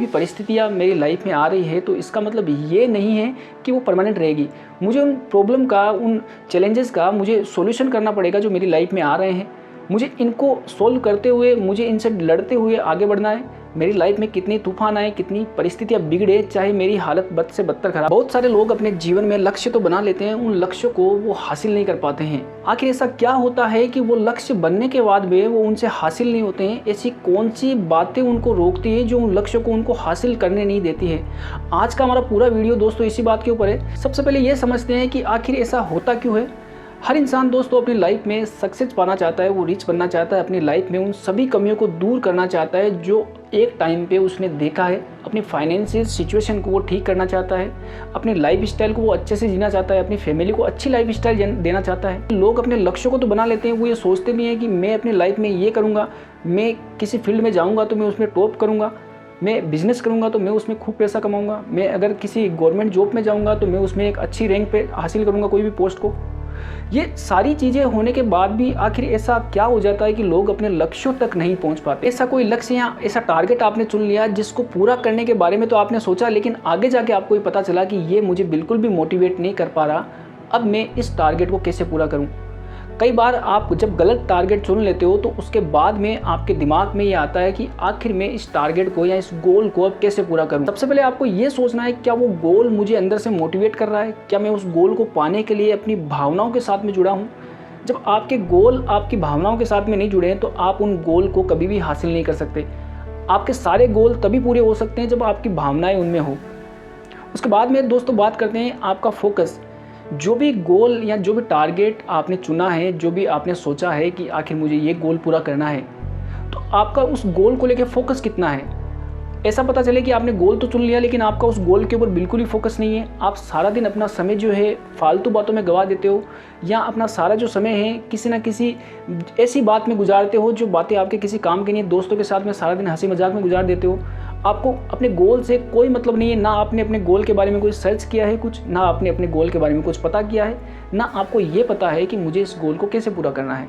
भी परिस्थितियाँ मेरी लाइफ में आ रही है तो इसका मतलब ये नहीं है कि वो परमानेंट रहेगी। मुझे उन प्रॉब्लम का, उन चैलेंजेस का मुझे सॉल्यूशन करना पड़ेगा जो मेरी लाइफ में आ रहे हैं। मुझे इनको सोल्व करते हुए, मुझे इनसे लड़ते हुए आगे बढ़ना है। मेरी लाइफ में कितनी तूफान आए, कितनी परिस्थितियाँ बिगड़े, चाहे मेरी हालत बद से बदतर खराब। बहुत सारे लोग अपने जीवन में लक्ष्य तो बना लेते हैं, उन लक्ष्यों को वो हासिल नहीं कर पाते हैं। आखिर ऐसा क्या होता है कि वो लक्ष्य बनने के बाद भी वो उनसे हासिल नहीं होते हैं? ऐसी कौन सी बातें उनको रोकती है जो उन लक्ष्यों को उनको हासिल करने नहीं देती है? आज का हमारा पूरा वीडियो दोस्तों इसी बात के ऊपर है। सबसे पहले ये समझते हैं कि आखिर ऐसा होता क्यों है। हर इंसान दोस्तों अपनी लाइफ में सक्सेस पाना चाहता है, वो रिच बनना चाहता है, अपनी लाइफ में उन सभी कमियों को दूर करना चाहता है जो एक टाइम पे उसने देखा है। अपनी फाइनेंशियल सिचुएशन को वो ठीक करना चाहता है, अपनी लाइफ स्टाइल को वो अच्छे से जीना चाहता है, अपनी फैमिली को अच्छी लाइफ स्टाइल देना चाहता है। लोग अपने लक्ष्यों को तो बना लेते हैं, वो ये सोचते भी हैं कि मैं अपनी लाइफ में ये करूँगा, मैं किसी फील्ड में जाऊँगा तो मैं उसमें टॉप करूँगा, मैं बिज़नेस करूँगा तो मैं उसमें खूब पैसा कमाऊँगा, मैं अगर किसी गवर्नमेंट जॉब में जाऊँगा तो मैं उसमें एक अच्छी रैंक पे हासिल करूँगा कोई भी पोस्ट को। ये सारी चीज़ें होने के बाद भी आखिर ऐसा क्या हो जाता है कि लोग अपने लक्ष्यों तक नहीं पहुंच पाते। ऐसा कोई लक्ष्य या ऐसा टारगेट आपने चुन लिया जिसको पूरा करने के बारे में तो आपने सोचा, लेकिन आगे जाके आपको ये पता चला कि ये मुझे बिल्कुल भी मोटिवेट नहीं कर पा रहा, अब मैं इस टारगेट को कैसे पूरा करूं। कई बार आप जब गलत टारगेट चुन लेते हो तो उसके बाद में आपके दिमाग में ये आता है कि आखिर मैं इस टारगेट को या इस गोल को अब कैसे पूरा करूं। सबसे पहले आपको ये सोचना है क्या वो गोल मुझे अंदर से मोटिवेट कर रहा है, क्या मैं उस गोल को पाने के लिए अपनी भावनाओं के साथ में जुड़ा हूं। जब आपके गोल आपकी भावनाओं के साथ में नहीं जुड़े हैं तो आप उन गोल को कभी भी हासिल नहीं कर सकते। आपके सारे गोल तभी पूरे हो सकते हैं जब आपकी भावनाएं उनमें हो। उसके बाद में दोस्तों बात करते हैं आपका फोकस। जो भी गोल या जो भी टारगेट आपने चुना है, जो भी आपने सोचा है कि आखिर मुझे ये गोल पूरा करना है, तो आपका उस गोल को लेकर फोकस कितना है। ऐसा पता चले कि आपने गोल तो चुन लिया लेकिन आपका उस गोल के ऊपर बिल्कुल ही फोकस नहीं है। आप सारा दिन अपना समय जो है फालतू बातों में गवा देते हो, या अपना सारा जो समय है किसी ना किसी ऐसी बात में गुजारते हो जो बातें आपके किसी काम की नहीं है। दोस्तों के साथ में सारा दिन हंसी मजाक में गुजार देते हो। आपको अपने गोल से कोई मतलब नहीं है, ना आपने अपने गोल के बारे में कोई सर्च किया है कुछ, ना आपने अपने गोल के बारे में कुछ पता किया है, ना आपको ये पता है कि मुझे इस गोल को कैसे पूरा करना है।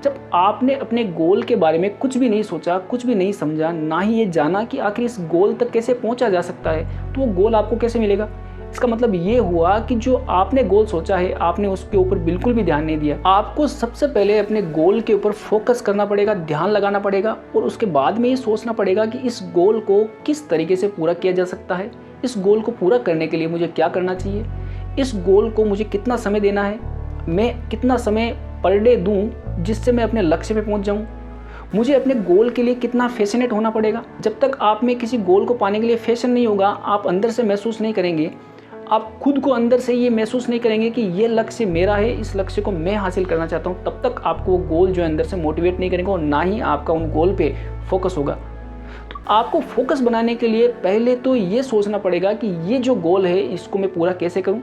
जब आपने अपने गोल के बारे में कुछ भी नहीं सोचा, कुछ भी नहीं समझा, ना ही ये जाना कि आखिर इस गोल तक कैसे पहुंचा जा सकता है, तो वो गोल आपको कैसे मिलेगा। इसका मतलब ये हुआ कि जो आपने गोल सोचा है आपने उसके ऊपर बिल्कुल भी ध्यान नहीं दिया। आपको सबसे पहले अपने गोल के ऊपर फोकस करना पड़ेगा, ध्यान लगाना पड़ेगा, और उसके बाद में ये सोचना पड़ेगा कि इस गोल को किस तरीके से पूरा किया जा सकता है। इस गोल को पूरा करने के लिए मुझे क्या करना चाहिए, इस गोल को मुझे कितना समय देना है, मैं कितना समय पर डे दूँ जिससे मैं अपने लक्ष्य पे पहुँच जाऊँ, मुझे अपने गोल के लिए कितना फैसिनेट होना पड़ेगा। जब तक आप में किसी गोल को पाने के लिए फैशन नहीं होगा, आप अंदर से महसूस नहीं करेंगे, आप खुद को अंदर से ये महसूस नहीं करेंगे कि ये लक्ष्य मेरा है, इस लक्ष्य को मैं हासिल करना चाहता हूँ, तब तक आपको वो गोल जो है अंदर से मोटिवेट नहीं करेंगे और ना ही आपका उन गोल पे फोकस होगा। तो आपको फोकस बनाने के लिए पहले तो ये सोचना पड़ेगा कि ये जो गोल है इसको मैं पूरा कैसे करूँ,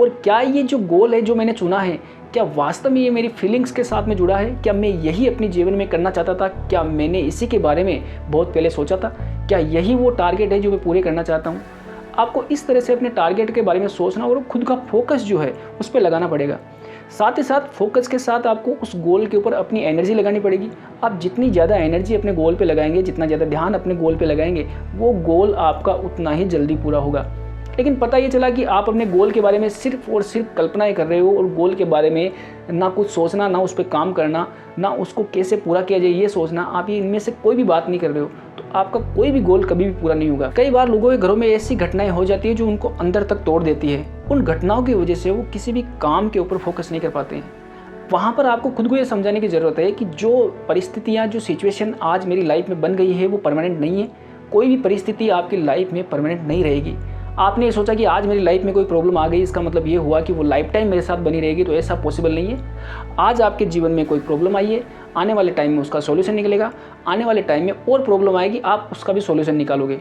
और क्या ये जो गोल है जो मैंने चुना है क्या वास्तव में ये मेरी फीलिंग्स के साथ में जुड़ा है, क्या मैं यही अपने जीवन में करना चाहता था, क्या मैंने इसी के बारे में बहुत पहले सोचा था, क्या यही वो टारगेट है जो मैं पूरे करना चाहता हूँ। आपको इस तरह से अपने टारगेट के बारे में सोचना और खुद का फोकस जो है उस पर लगाना पड़ेगा। साथ ही साथ फोकस के साथ आपको उस गोल के ऊपर अपनी एनर्जी लगानी पड़ेगी। आप जितनी ज़्यादा एनर्जी अपने गोल पे लगाएंगे, जितना ज़्यादा ध्यान अपने गोल पे लगाएंगे, वो गोल आपका उतना ही जल्दी पूरा होगा। लेकिन पता ये चला कि आप अपने गोल के बारे में सिर्फ और सिर्फ कल्पनाएं कर रहे हो और गोल के बारे में ना कुछ सोचना, ना उस पर काम करना, ना उसको कैसे पूरा किया जाए ये सोचना, आप ये इनमें से कोई भी बात नहीं कर रहे हो, तो आपका कोई भी गोल कभी भी पूरा नहीं होगा। कई बार लोगों के घरों में ऐसी घटनाएं हो जाती है जो उनको अंदर तक तोड़ देती है। उन घटनाओं की वजह से वो किसी भी काम के ऊपर फोकस नहीं कर पाते हैं। वहाँ पर आपको खुद को ये समझाने की ज़रूरत है कि जो परिस्थितियाँ, जो सिचुएशन आज मेरी लाइफ में बन गई है वो परमानेंट नहीं है। कोई भी परिस्थिति आपकी लाइफ में परमानेंट नहीं रहेगी। आपने ये सोचा कि आज मेरी लाइफ में कोई प्रॉब्लम आ गई, इसका मतलब ये हुआ कि वो लाइफ टाइम मेरे साथ बनी रहेगी, तो ऐसा पॉसिबल नहीं है। आज आपके जीवन में कोई प्रॉब्लम आई है, आने वाले टाइम में उसका सॉल्यूशन निकलेगा, आने वाले टाइम में और प्रॉब्लम आएगी, आप उसका भी सॉल्यूशन निकालोगे।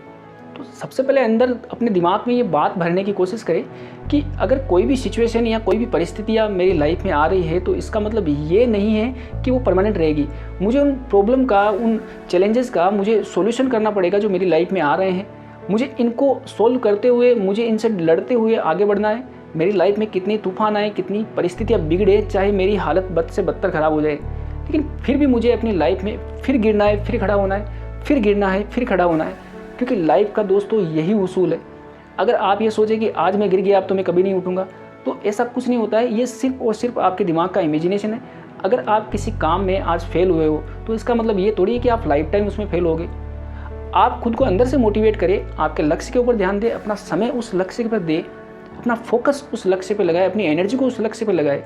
तो सबसे पहले अंदर अपने दिमाग में ये बात भरने की कोशिश करें कि अगर कोई भी सिचुएशन या कोई भी परिस्थितियाँ मेरी लाइफ में आ रही है तो इसका मतलब ये नहीं है कि वो परमानेंट रहेगी। मुझे उन प्रॉब्लम का, उन चैलेंजेस का मुझे सॉल्यूशन करना पड़ेगा जो मेरी लाइफ में आ रहे हैं। मुझे इनको सोल्व करते हुए, मुझे इनसे लड़ते हुए आगे बढ़ना है। मेरी लाइफ में कितनी तूफान आए, कितनी परिस्थितियाँ बिगड़े, चाहे मेरी हालत बद से बदतर खराब हो जाए, लेकिन फिर भी मुझे अपनी लाइफ में फिर गिरना है, फिर खड़ा होना है, फिर गिरना है, फिर खड़ा होना है। क्योंकि लाइफ का दोस्तों यही उसूल है। अगर आप ये सोचें कि आज मैं गिर गया अब तो मैं कभी नहीं उठूँगा, तो ऐसा कुछ नहीं होता है। ये सिर्फ और सिर्फ आपके दिमाग का इमेजिनेशन है। अगर आप किसी काम में आज फेल हुए हो तो इसका मतलब ये थोड़ी है कि आप लाइफ टाइम उसमें फेल होगे। आप खुद को अंदर से मोटिवेट करें, आपके लक्ष्य के ऊपर ध्यान दें, अपना समय उस लक्ष्य पर दें, अपना फोकस उस लक्ष्य पर लगाए, अपनी एनर्जी को उस लक्ष्य पर लगाए,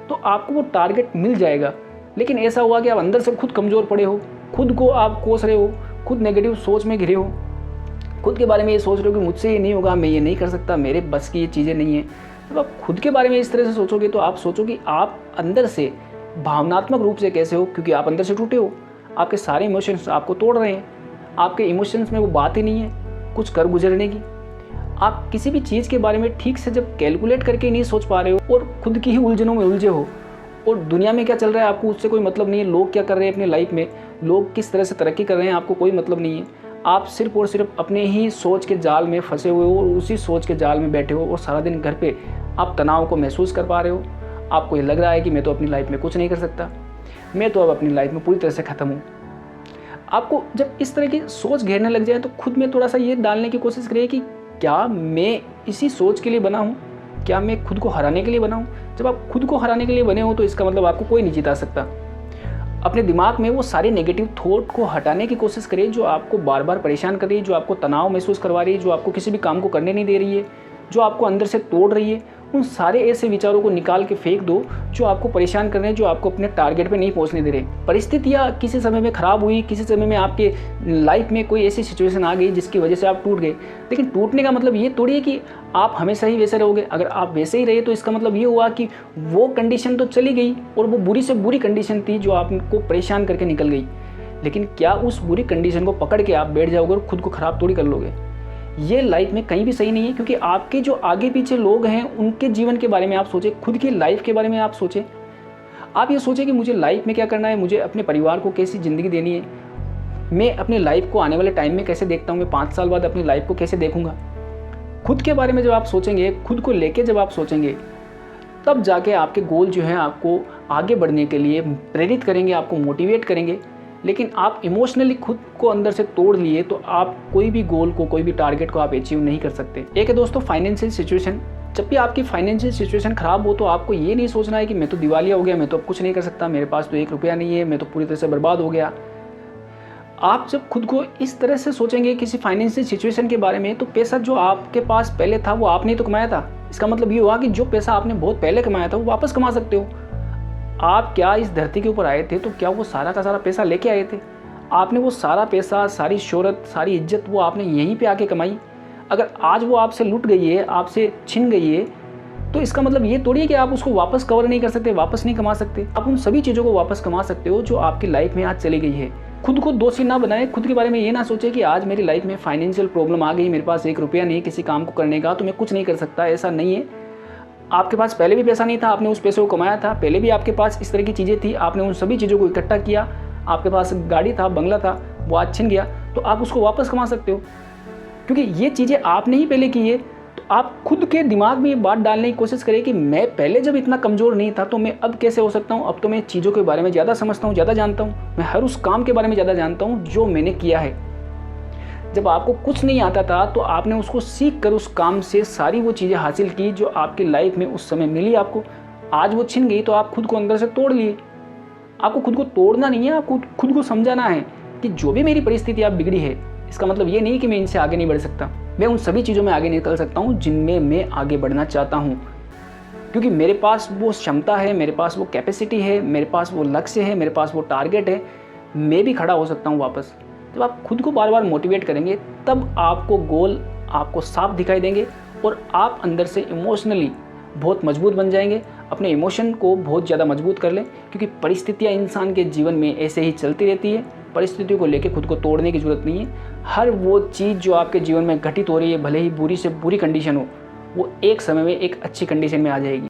तो आपको वो टारगेट मिल जाएगा। लेकिन ऐसा हुआ कि आप अंदर से खुद कमज़ोर पड़े हो, खुद को आप कोस रहे हो, खुद नेगेटिव सोच में घिरे हो, खुद के बारे में ये सोच रहे हो कि मुझसे ये नहीं होगा, मैं ये नहीं कर सकता, मेरे बस की ये चीज़ें नहीं है। जब आप खुद के बारे में इस तरह से सोचोगे तो आप सोचो कि आप अंदर से भावनात्मक रूप से कैसे हो, क्योंकि आप अंदर से टूटे हो। आपके सारे इमोशंस आपको तोड़ रहे हैं। आपके इमोशंस में वो बात ही नहीं है कुछ कर गुजरने की। आप किसी भी चीज़ के बारे में ठीक से जब कैलकुलेट करके नहीं सोच पा रहे हो और खुद की ही उलझनों में उलझे हो, और दुनिया में क्या चल रहा है आपको उससे कोई मतलब नहीं है। लोग क्या कर रहे हैं अपनी लाइफ में, लोग किस तरह से तरक्की कर रहे हैं, आपको कोई मतलब नहीं है। आप सिर्फ और सिर्फ अपने ही सोच के जाल में फंसे हुए हो और उसी सोच के जाल में बैठे हो, और सारा दिन घर पे आप तनाव को महसूस कर पा रहे हो। आपको ये लग रहा है कि मैं तो अपनी लाइफ में कुछ नहीं कर सकता, मैं तो अब अपनी लाइफ में पूरी तरह से ख़त्म हूँ। आपको जब इस तरह की सोच घेरने लग जाए तो खुद में थोड़ा सा ये डालने की कोशिश करिए कि क्या मैं इसी सोच के लिए बना हूँ, क्या मैं खुद को हराने के लिए बना हूँ। जब आप खुद को हराने के लिए बने हो तो इसका मतलब आपको कोई नहीं जिता सकता। अपने दिमाग में वो सारे नेगेटिव थॉट को हटाने की कोशिश करिए जो आपको बार बार परेशान कर रही है, जो आपको तनाव महसूस करवा रही है, जो आपको किसी भी काम को करने नहीं दे रही है, जो आपको अंदर से तोड़ रही है। उन सारे ऐसे विचारों को निकाल के फेंक दो जो आपको परेशान कर रहे हैं, जो आपको अपने टारगेट पे नहीं पहुंचने दे रहे। परिस्थितियाँ किसी समय में ख़राब हुई, किसी समय में आपके लाइफ में कोई ऐसी सिचुएशन आ गई जिसकी वजह से आप टूट गए, लेकिन टूटने का मतलब ये थोड़ी है कि आप हमेशा ही वैसे रहोगे। अगर आप वैसे ही रहे तो इसका मतलब ये हुआ कि वो कंडीशन तो चली गई और वो बुरी से बुरी कंडीशन थी जो आपको परेशान करके निकल गई। लेकिन क्या उस बुरी कंडीशन को पकड़ के आप बैठ जाओगे और खुद को ख़राब थोड़ी कर लोगे। ये लाइफ में कहीं भी सही नहीं है, क्योंकि आपके जो आगे पीछे लोग हैं उनके जीवन के बारे में आप सोचें, खुद की लाइफ के बारे में आप सोचें। आप ये सोचें कि मुझे लाइफ में क्या करना है, मुझे अपने परिवार को कैसी ज़िंदगी देनी है, मैं अपनी लाइफ को आने वाले टाइम में कैसे देखता हूँ, मैं 5 साल बाद अपनी लाइफ को कैसे देखूँगा। खुद के बारे में जब आप सोचेंगे, खुद को लेके जब आप सोचेंगे, तब जाके आपके गोल जो हैं आपको आगे बढ़ने के लिए प्रेरित करेंगे, आपको मोटिवेट करेंगे। लेकिन आप इमोशनली खुद को अंदर से तोड़ लिए तो आप कोई भी गोल को, कोई भी टारगेट को आप अचीव नहीं कर सकते। एक है दोस्तों फाइनेंशियल सिचुएशन। जब भी आपकी फाइनेंशियल सिचुएशन ख़राब हो तो आपको ये नहीं सोचना है कि मैं तो दिवालिया हो गया, मैं तो अब कुछ नहीं कर सकता, मेरे पास तो 1 रुपया नहीं है, मैं तो पूरी तरह से बर्बाद हो गया। आप जब खुद को इस तरह से सोचेंगे किसी फाइनेंशियल सिचुएशन के बारे में, तो पैसा जो आपके पास पहले था वो आपने तो कमाया था। इसका मतलब ये हुआ कि जो पैसा आपने बहुत पहले कमाया था वो वापस कमा सकते हो। आप क्या इस धरती के ऊपर आए थे तो क्या वो सारा का सारा पैसा लेके आए थे? आपने वो सारा पैसा, सारी शोहरत, सारी इज्जत वो आपने यहीं पे आके कमाई। अगर आज वो आपसे लुट गई है, आपसे छिन गई है, तो इसका मतलब ये थोड़ी है कि आप उसको वापस कवर नहीं कर सकते, वापस नहीं कमा सकते। आप उन सभी चीज़ों को वापस कमा सकते हो जो आपकी लाइफ में आज चली गई है। खुद को दोषी ना बनाएं, खुद के बारे में ये ना सोचें कि आज मेरी लाइफ में फाइनेंशियल प्रॉब्लम आ गई, मेरे पास 1 रुपया नहीं किसी काम को करने का, तो मैं कुछ नहीं कर सकता। ऐसा नहीं है। आपके पास पहले भी पैसा नहीं था, आपने उस पैसे को कमाया था। पहले भी आपके पास इस तरह की चीज़ें थी, आपने उन सभी चीज़ों को इकट्ठा किया। आपके पास गाड़ी था, बंगला था, वो आज छिन गया, तो आप उसको वापस कमा सकते हो, क्योंकि ये चीज़ें आपने ही पहले की है। तो आप खुद के दिमाग में ये बात डालने की कोशिश करें कि मैं पहले जब इतना कमज़ोर नहीं था तो मैं अब कैसे हो सकता हूँ। अब तो मैं चीज़ों के बारे में ज़्यादा समझता हूँ, ज़्यादा जानता हूँ, मैं हर उस काम के बारे में ज़्यादा जानता हूँ जो मैंने किया है। जब आपको कुछ नहीं आता था तो आपने उसको सीख कर उस काम से सारी वो चीज़ें हासिल की जो आपकी लाइफ में उस समय मिली आपको। आज वो छिन गई तो आप खुद को अंदर से तोड़ लिए। आपको खुद को तोड़ना नहीं है, आपको खुद को समझाना है कि जो भी मेरी परिस्थिति आप बिगड़ी है, इसका मतलब ये नहीं कि मैं इनसे आगे नहीं बढ़ सकता। मैं उन सभी चीज़ों में आगे निकल सकता हूँ जिनमें मैं आगे बढ़ना चाहता हूँ, क्योंकि मेरे पास वो क्षमता है, मेरे पास वो कैपेसिटी है, मेरे पास वो लक्ष्य है, मेरे पास वो टारगेट है। मैं भी खड़ा हो सकता हूँ वापस। जब आप खुद को बार बार मोटिवेट करेंगे तब आपको गोल आपको साफ दिखाई देंगे और आप अंदर से इमोशनली बहुत मजबूत बन जाएंगे। अपने इमोशन को बहुत ज़्यादा मजबूत कर लें, क्योंकि परिस्थितियाँ इंसान के जीवन में ऐसे ही चलती रहती है। परिस्थितियों को लेकर खुद को तोड़ने की ज़रूरत नहीं है। हर वो चीज़ जो आपके जीवन में घटित हो रही है, भले ही बुरी से बुरी कंडीशन हो, वो एक समय में एक अच्छी कंडीशन में आ जाएगी।